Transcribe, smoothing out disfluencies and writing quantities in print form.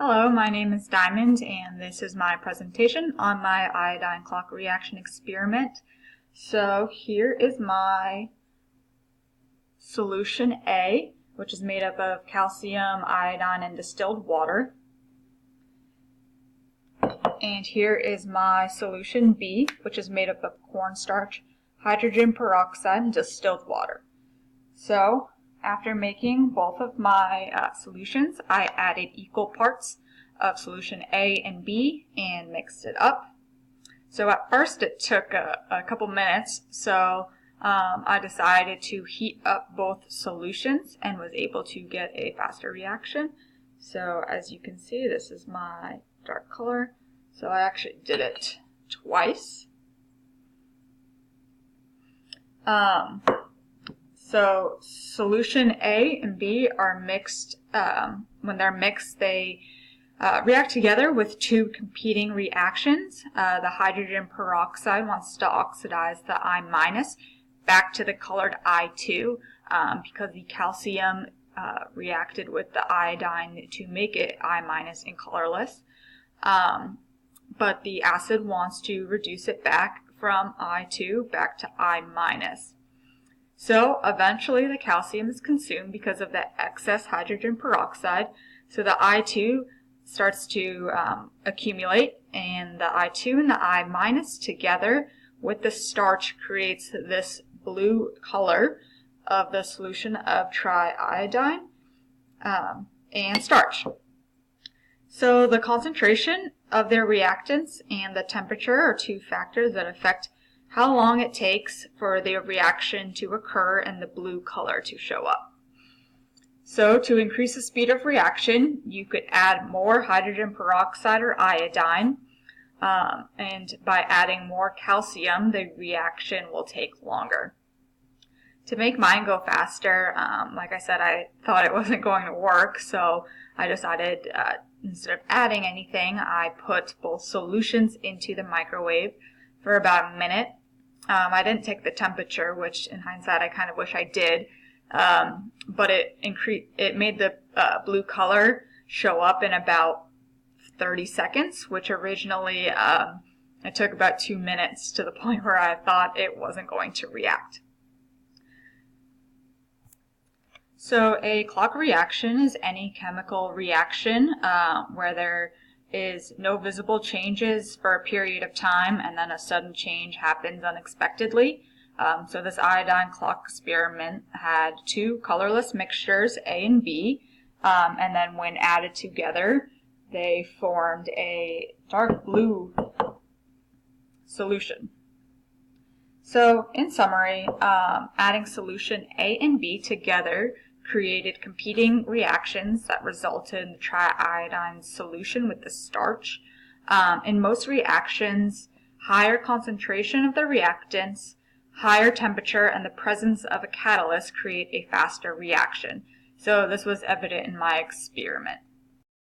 Hello, my name is Diamond, and this is my presentation on my iodine clock reaction experiment. So here is my solution A, which is made up of calcium, iodine, and distilled water. And here is my solution B, which is made up of cornstarch, hydrogen peroxide, and distilled water. So after making both of my solutions, I added equal parts of solution A and B and mixed it up. So at first it took a couple minutes, so I decided to heat up both solutions and was able to get a faster reaction. So as you can see, this is my dark color. So I actually did it twice. So solution A and B are mixed. When they're mixed, they react together with two competing reactions. The hydrogen peroxide wants to oxidize the I- back to the colored I2 because the calcium reacted with the iodine to make it I- and colorless. But the acid wants to reduce it back from I2 back to I-. So eventually the calcium is consumed because of the excess hydrogen peroxide. So the I2 starts to accumulate, and the I2 and the I- together with the starch creates this blue color of the solution of triiodine and starch. So the concentration of their reactants and the temperature are two factors that affect how long it takes for the reaction to occur and the blue color to show up. So to increase the speed of reaction, you could add more hydrogen peroxide or iodine, and by adding more calcium, the reaction will take longer. To make mine go faster, like I said, I thought it wasn't going to work, so I decided instead of adding anything, I put both solutions into the microwave for about a minute. I didn't take the temperature, which in hindsight I kind of wish I did, but it made the blue color show up in about 30 seconds, which originally it took about 2 minutes, to the point where I thought it wasn't going to react. So a clock reaction is any chemical reaction where there is no visible changes for a period of time and then a sudden change happens unexpectedly. So this iodine clock experiment had two colorless mixtures, A and B, and then when added together, they formed a dark blue solution. So in summary, adding solution A and B together created competing reactions that resulted in the triiodine solution with the starch. In most reactions, higher concentration of the reactants, higher temperature, and the presence of a catalyst create a faster reaction. So this was evident in my experiment.